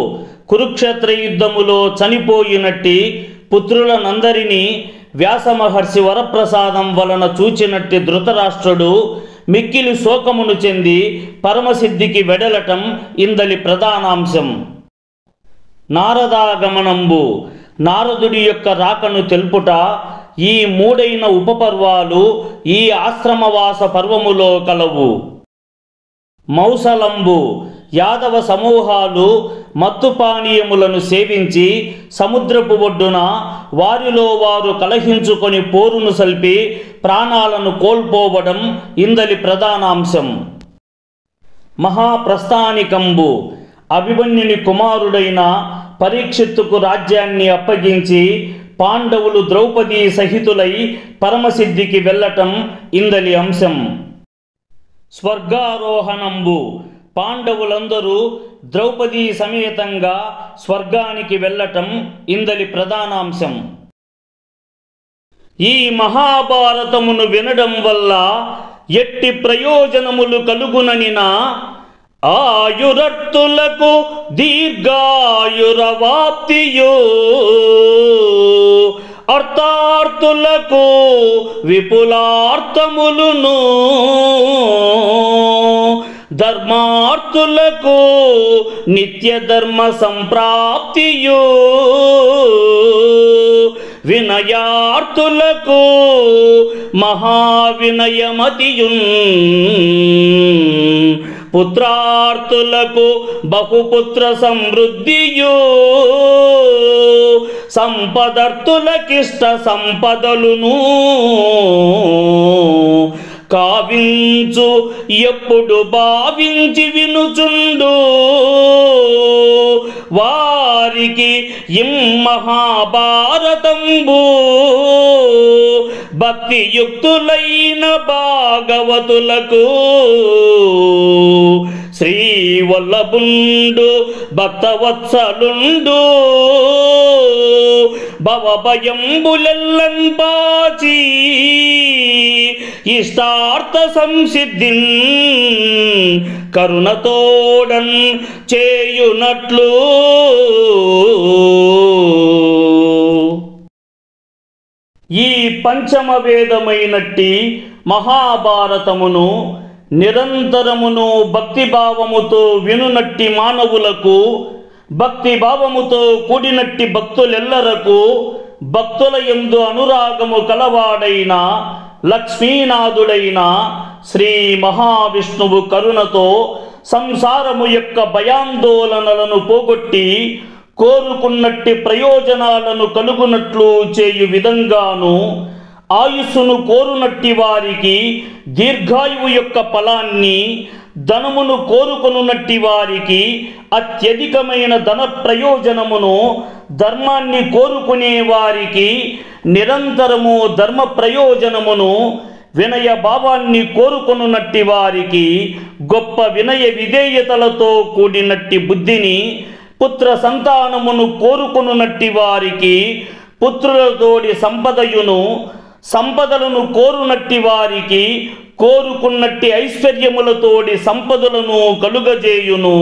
కురుక్షేత్ర యుద్ధములో చనిపోయినట్టి పుత్రులనందరినీ వ్యాసమహర్షి వరప్రసాదం వలన చూచినట్టి ధృతరాష్ట్రుడు మిక్కిలి శోకమును చెంది పరమసిద్ధికి వెడలటం ఇందలి ప్రధానాంశం. నారదాగమనంబు నారదుడి యొక్క రాకను తెలుపుట ఈ మూడైన ఉపపర్వాలు ఈ ఆశ్రమవాస పర్వములో కలవు. మౌసలంబు యాదవ సమూహాలు మత్తుపానీయములను సేవించి సముద్రపు ఒడ్డున వారిలో వారు కలహించుకొని పోరును సల్పి ప్రాణాలను కోల్పోవడం ఇందలి ప్రధానాంశం. మహాప్రస్థానికంబు అభిమన్యుని కుమారుడైన పరీక్షిత్తుకు రాజ్యాన్ని అప్పగించి పాండవులు ద్రౌపదీ సహితులై పరమసిద్ధికి వెళ్ళటం ఇందలి అంశం. స్వర్గారోహణంబు పాండవులందరూ ద్రౌపదీ సమేతంగా స్వర్గానికి వెళ్ళటం ఇందలి ప్రధానాంశం. ఈ మహాభారతమును వినడం వల్ల ఎట్టి ప్రయోజనములు కలుగుననిన ఆయురర్తులకు దీర్ఘాయురవాప్తియో, అర్థార్థులకు విపులార్థములును, ధర్మార్థులకు నిత్య ధర్మ సంప్రాప్తియు, వినయార్థులకు మహావినయమతియున్, పుత్రార్థులకు బహుపుత్ర సమృద్ధియు, సంపదర్థులకిష్ట సంపదలును కావించు ఎప్పుడు భావించి వినుచుండు వారికి ఇం మహాభారతంబు, భక్తియుక్తులైన భాగవతులకు శ్రీవల్లభుండు భక్తవత్సలుండు, భవభయంబులెల్లన్ బాచి ఇష్టార్థ సంసిద్ధిన్ కరుణతోడన్ చేయునట్లు. ఈ పంచమ వేదమైనట్టి మహాభారతమును నిరంతరమును భక్తిభావముతో వినునట్టి మానవులకు, భక్తిభావముతో కూడినట్టి భక్తులెల్లరకు, భక్తుల యందు అనురాగము కలవాడైన లక్ష్మీనాథుడైన శ్రీ మహావిష్ణువు కరుణతో సంసారము యొక్క భయాందోళనలను పోగొట్టి కోరుకున్నట్టి ప్రయోజనాలను కలుగునట్లు చేయు విధంగాను, ఆయుస్సును కోరునట్టి వారికి దీర్ఘాయువు యొక్క ఫలాన్ని, ధనమును కోరుకొనున్నట్టి వారికి అత్యధికమైన ధన ప్రయోజనమును, ధర్మాన్ని కోరుకునే వారికి నిరంతరము ధర్మ ప్రయోజనమును, వినయ భావాన్ని కోరుకొనున్నట్టి వారికి గొప్ప వినయ విధేయతలతో కూడినట్టి బుద్ధిని, పుత్ర సంతానమును కోరుకొనున్నట్టి వారికి పుత్రులతోడి సంపదయును, సంపదలను కోరునట్టి వారికి కోరుకున్నట్టి ఐశ్వర్యములతోడి సంపదలను కలుగజేయును.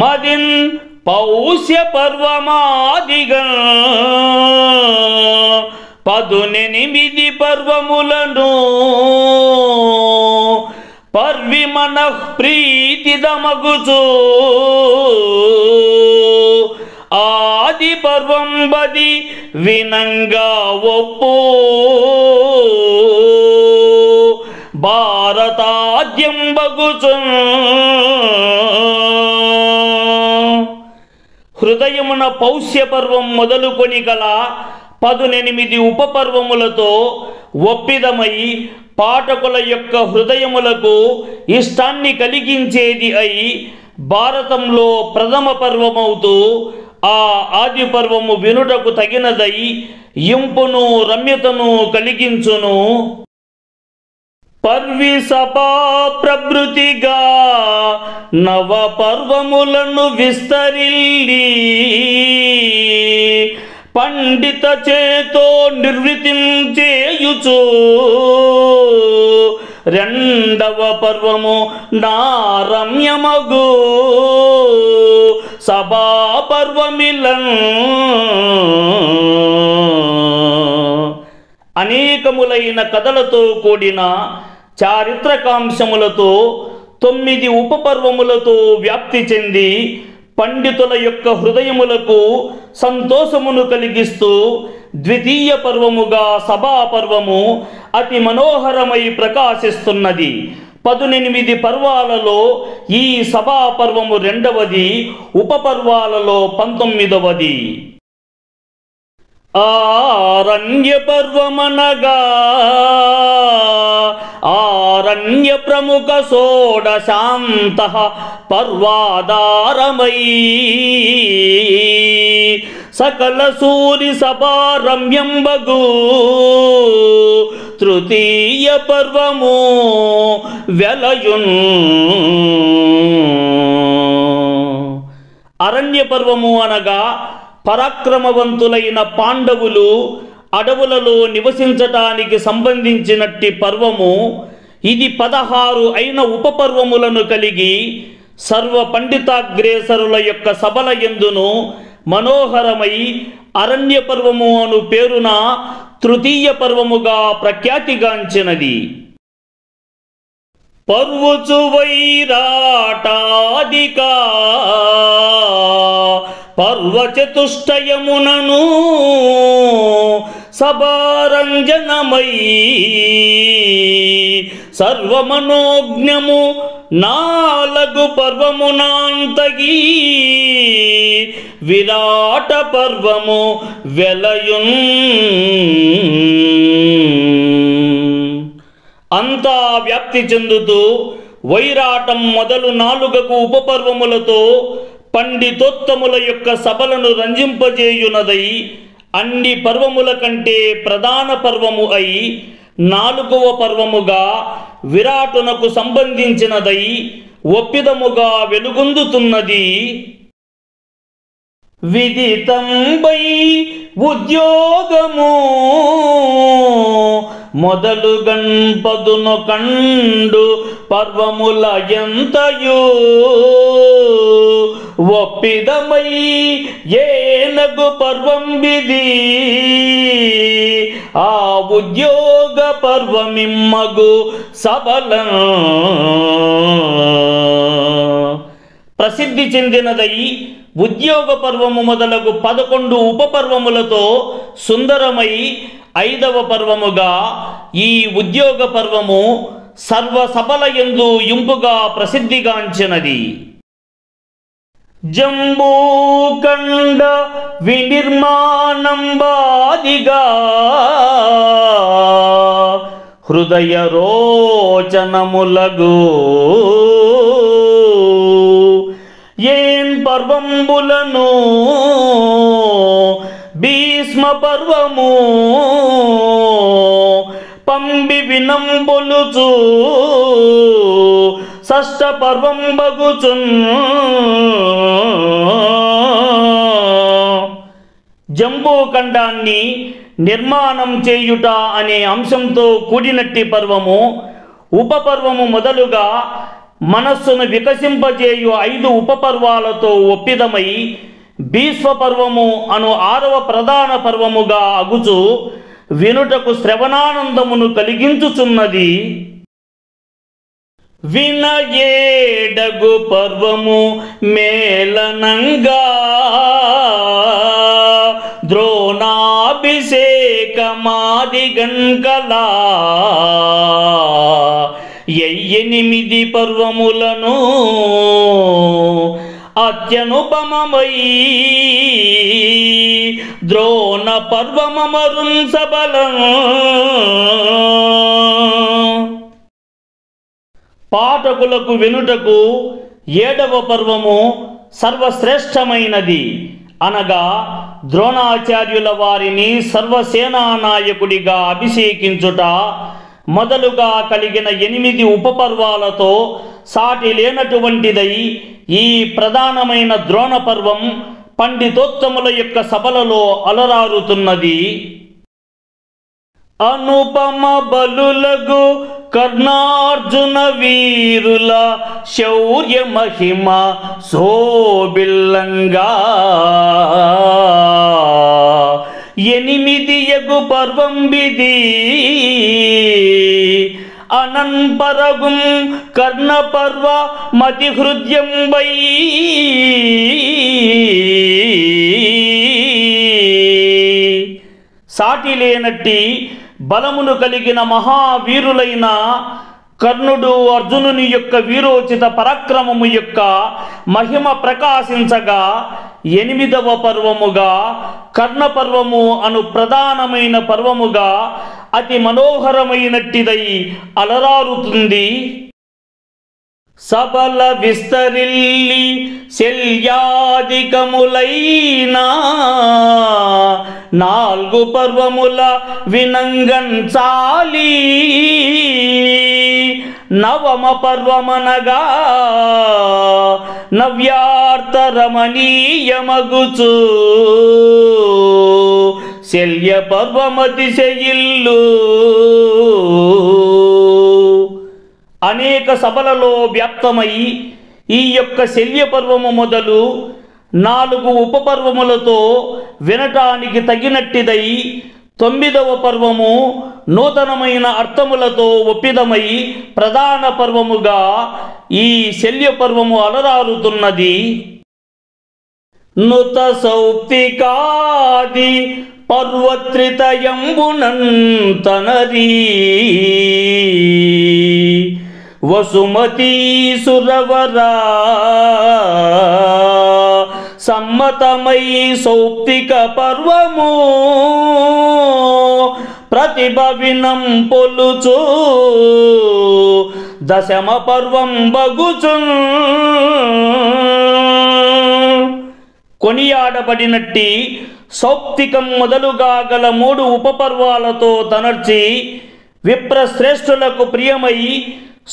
మదిన్ పౌష్య పర్వమాదిగా 18 పర్వములను పర్వి మనః ప్రీతిదమగుచు ఆది పర్వం బది వినంగా ఒప్పు భారతాద్యం బగుచు. హృదయమున పౌష్య పర్వం మొదలుకొని గల 18 ఉపపర్వములతో ఒప్పిదమై పాఠకుల యొక్క హృదయములకు ఇష్టాన్ని కలిగించేది అయి భారతంలో ప్రథమ పర్వమవుతూ ఆ ఆది పర్వము వినుటకు తగినదై ఇంపును రమ్యతను కలిగించును. పర్వి సభా ప్రభృతిగా నవ పర్వములను విస్తరిల్లి పండిత చేతో నిర్వృతించేయుచు రెండవ పర్వము నారమ్యమగు సభా పర్వమిలన్ అనేకములైన కథలతో కూడిన చారిత్రకాంశములతో 9 ఉపపర్వములతో వ్యాప్తి చెంది పండితుల యొక్క హృదయములకు సంతోషమును కలిగిస్తూ ద్వితీయ పర్వముగా సభా పర్వము అతి మనోహరమై ప్రకాశిస్తున్నది. 18 పర్వాలలో ఈ సభా పర్వము రెండవది, ఉపపర్వాలలో 19వది. ఆరణ్య పర్వమనగా ఆరణ్య ప్రముఖ షోడశాంత పర్వాధారమై సకల సూరి సభారమ్యంబగు తృతీయ పర్వము వెలయున్. అరణ్య పర్వము అనగా పరాక్రమవంతులైన పాండవులు అడవులలో నివసించటానికి సంబంధించినట్టి పర్వము. ఇది 16 అయిన ఉపపర్వములను కలిగి సర్వ పండితాగ్రేసరుల యొక్క సభల యందును మనోహరమై అరణ్య పర్వము అను పేరున తృతీయ పర్వముగా ప్రఖ్యాతిగాంచినది. పర్వచు వైరాటాదికా పర్వచతుష్టయమునను సభారంజనమై సర్వమనోజ్ఞము 4 పర్వమునాంతగి విరాట పర్వము వెలయున్. అంతా వ్యాప్తి చెందుతూ వైరాటం మొదలు 4 ఉపపర్వములతో పండితోత్తముల యొక్క సభలను రంజింపజేయునదై అన్ని పర్వముల కంటే ప్రధాన పర్వము అయి 4వ పర్వముగా విరాటునకు సంబంధించినదై ఒప్పిదముగా వెలుగొందుతున్నది. విదితంబై ఉద్యోగము మొదలు గణపదును కండు పర్వముల ఎంతయు ఒప్పిదమై ఏనగు పర్వం విధి ఆ ఉద్యోగ పర్వమిమ్మగు సబలం. ప్రసిద్ధి చెందినదై ఉద్యోగ పర్వము మొదలగు 11 ఉపపర్వములతో సుందరమై 5వ పర్వముగా ఈ ఉద్యోగ పర్వము సర్వ సభల యందు ఇంపుగా ప్రసిద్ధిగాంచినది. జంబూకండ వినిర్మాణంబాదిగా హృదయ రోచనములగు ఏన్ పర్వంబులను భీష్మ పర్వము పంబి వినంబులుచు షష్ఠ పర్వం బగుచున్. జంబూఖండాన్ని నిర్మాణం చేయుట అనే అంశంతో కూడినట్టి పర్వము. ఉపపర్వము మొదలుగా మనస్సును వికసింపజేయు 5 ఉపపర్వాలతో ఒప్పిదమై భీష్మ పర్వము అను 6వ ప్రధాన పర్వముగా అగుచు వినుటకు శ్రవణానందమును కలిగించుచున్నది. వినయేడగు పర్వము మేళనంగా ద్రోణాభిషేకమాదిగంకలా 8 పర్వములను అత్యనుపమమై ద్రోణ పర్వమరున్ సబలం. పాఠకులకు వినుటకు 7వ పర్వము సర్వశ్రేష్టమైనది అనగా ద్రోణాచార్యుల వారిని సర్వసేనా నాయకుడిగా అభిషేకించుట మొదలుగా కలిగిన 8 ఉపపర్వాలతో సాటి లేనటువంటిదై ఈ ప్రధానమైన ద్రోణ పర్వం పండితోత్తముల యొక్క సభలలో అలరారుతున్నది. అనుపమ బలులగు కర్ణార్జున వీరుల శౌర్య మహిమ శోభిల్లంగా 8 యగు పర్వంబిది అనంపరగుం కర్ణ పర్వ మతి హృదయం వై సాటి లేనట్టి బలమును కలిగిన మహావీరులైన కర్ణుడు అర్జునుని యొక్క వీరోచిత పరాక్రమము యొక్క మహిమ ప్రకాశించగా 8వ పర్వముగా కర్ణపర్వము అను ప్రధానమైన పర్వముగా అతి మనోహరమైనట్టిదై అలరారుతుంది. సబల విస్తరిల్లి శల్యాధికములైన 4 పర్వముల వినంగంచాలి నవమ పర్వమనగా నవ్యార్తరమణీయమగుచు శల్య పర్వమతిశయిల్లు. అనేక సభలలో వ్యాప్తమై ఈ యొక్క శల్య పర్వము మొదలు 4 ఉపపర్వములతో వినటానికి తగినట్టిదై 9వ పర్వము నూతనమైన అర్థములతో ఒప్పిదమై ప్రధాన పర్వముగా ఈ శల్య పర్వము అలరారుతున్నది. నుత సౌప్తికాది పర్వత్రితయంబునంతనరీ వసుమతీ సురవరా సమ్మతమై సౌప్తిక పర్వము ప్రతిభవినం పొలుచు దశమ పర్వం బగుచు కొనియాడబడినట్టి సౌప్తికం మొదలుగా గల 3 ఉపపర్వాలతో తనర్చి విప్రశ్రేష్ఠులకు ప్రియమై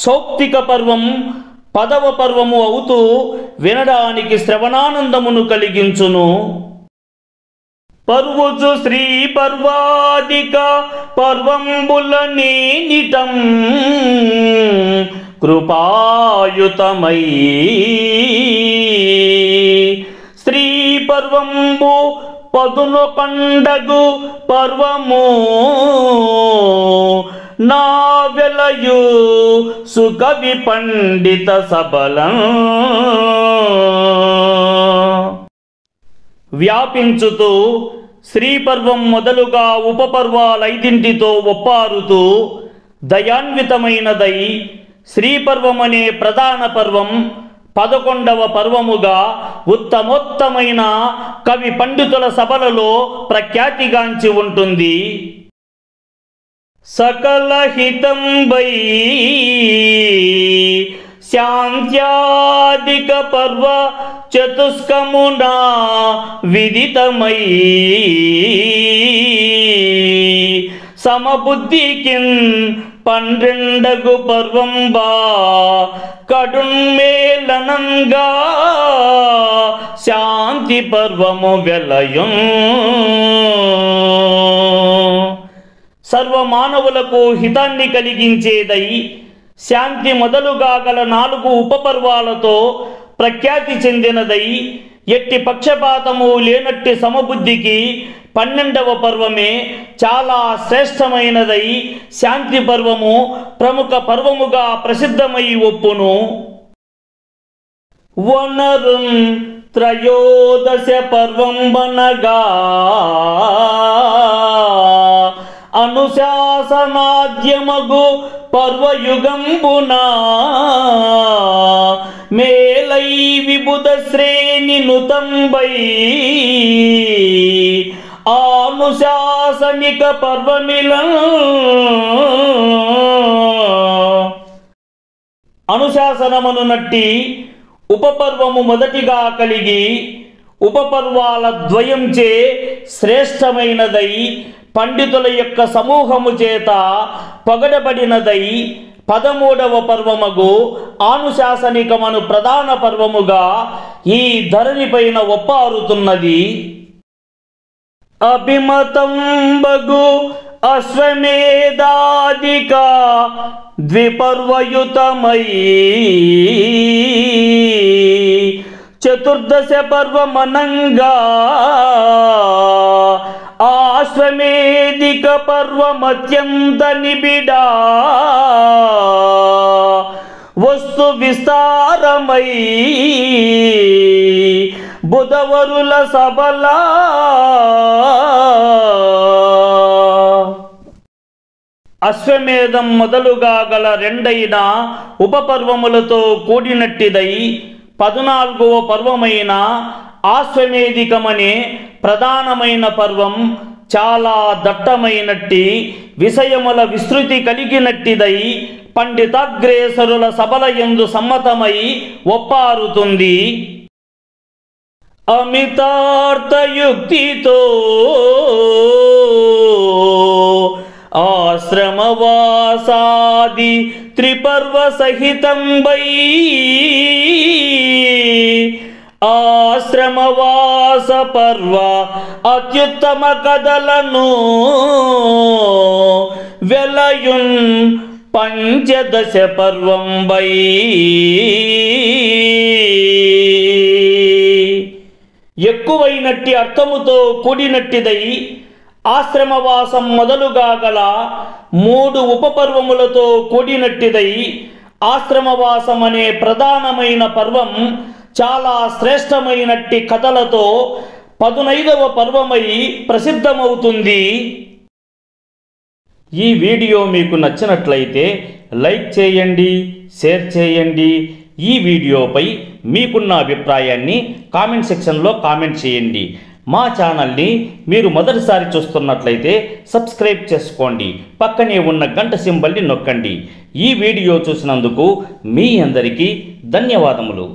సౌప్తిక పర్వం 10వ పర్వము అవుతూ వినడానికి శ్రవణానందమును కలిగించును. పర్వుచు శ్రీ పర్వాదిక పర్వంబుల నేనిటం కృపాయుతమై శ్రీ పర్వంబు పదును పండగు పర్వము నా వెలయు సుకవి పండిత సబలం వ్యాపించుతూ శ్రీపర్వం మొదలుగా ఉపపర్వాలైదింటితో ఒప్పారుతూ దయాన్వితమైనదై శ్రీపర్వమనే ప్రధాన పర్వం 11వ పర్వముగా ఉత్తమోత్తమైన కవి పండితుల సభలలో ప్రఖ్యాతిగాంచి ఉంటుంది. సకల హితంబై శాంత్యాదిక పర్వ చతుస్కమునా విదితమై సమబుద్ధికిన్ 12గు పర్వంబా కడున్మేలనంగా శాంతి పర్వము వెలయం సర్వమానవులకు హితాన్ని కలిగించేదై శాంతి మొదలుగా గల 4 ఉపపర్వాలతో ప్రఖ్యాతి చెందినదై ఎట్టి పక్షపాతము లేనట్టి సమబుద్ధికి 12వ పర్వమే చాలా శ్రేష్టమైనదై శాంతి పర్వము ప్రముఖ పర్వముగా ప్రసిద్ధమై ఒప్పును. వనరున్ త్రయోదశ పర్వంబనగా అనుశాసనాద్యమగు పర్వయుగంబునా మేలై విబుధ శ్రేణి నుతంబై అనుశాసనిక పర్వమిలం అనుశాసనమును నట్టి ఉపపర్వము మొదటిగా కలిగి ఉపపర్వాల ద్వయంచే శ్రేష్టమైనదై పండితుల యొక్క సమూహము చేత పొగడబడినదై 13వ పర్వముగు ఆనుశాసనికమను ప్రధాన పర్వముగా ఈ ధరణిపైన ఒప్పారుతున్నది. అభిమతంబగు అశ్వమేధాదిక ద్విపర్వయుతమై చతుర్దశ పర్వమనంగా అశ్వమేధిక పర్వమత్యంత నిబిడా వస్తు విస్తారమై బుధవరుల సబల అశ్వమేధం మొదలుగా గల రెండైన ఉపపర్వములతో కూడినట్టిదై 14వ పర్వమైన ఆశ్వమేధికమనే ప్రధానమైన పర్వం చాలా దట్టమైనట్టి విషయముల విస్తృతి కలిగినట్టిదై పండితాగ్రేసరుల సభలయందు సమ్మతమై ఒప్పారుతుంది. అమితార్థయుక్తితో ఆశ్రమవాసాది త్రిపర్వ సహితంబై ఆశ్రమవాస పర్వ అత్యుత్తమ కథలను వెలయున్ పంచదశ పర్వంబై ఎక్కువైనట్టి అర్థముతో కూడినట్టిదై ఆశ్రమవాసం మొదలుగా గల 3 ఉపపర్వములతో కూడినట్టిదై ఆశ్రమవాసం అనే ప్రధానమైన పర్వం చాలా శ్రేష్టమైనట్టి కథలతో 15వ పర్వమై ప్రసిద్ధమవుతుంది. ఈ వీడియో మీకు నచ్చినట్లయితే లైక్ చేయండి, షేర్ చేయండి. ఈ వీడియోపై మీకున్న అభిప్రాయాన్ని కామెంట్ సెక్షన్లో కామెంట్ చేయండి. మా ఛానల్ని మీరు మొదటిసారి చూస్తున్నట్లయితే సబ్స్క్రైబ్ చేసుకోండి. పక్కనే ఉన్న గంట సింబల్ని నొక్కండి. ఈ వీడియో చూసినందుకు మీ అందరికీ ధన్యవాదములు.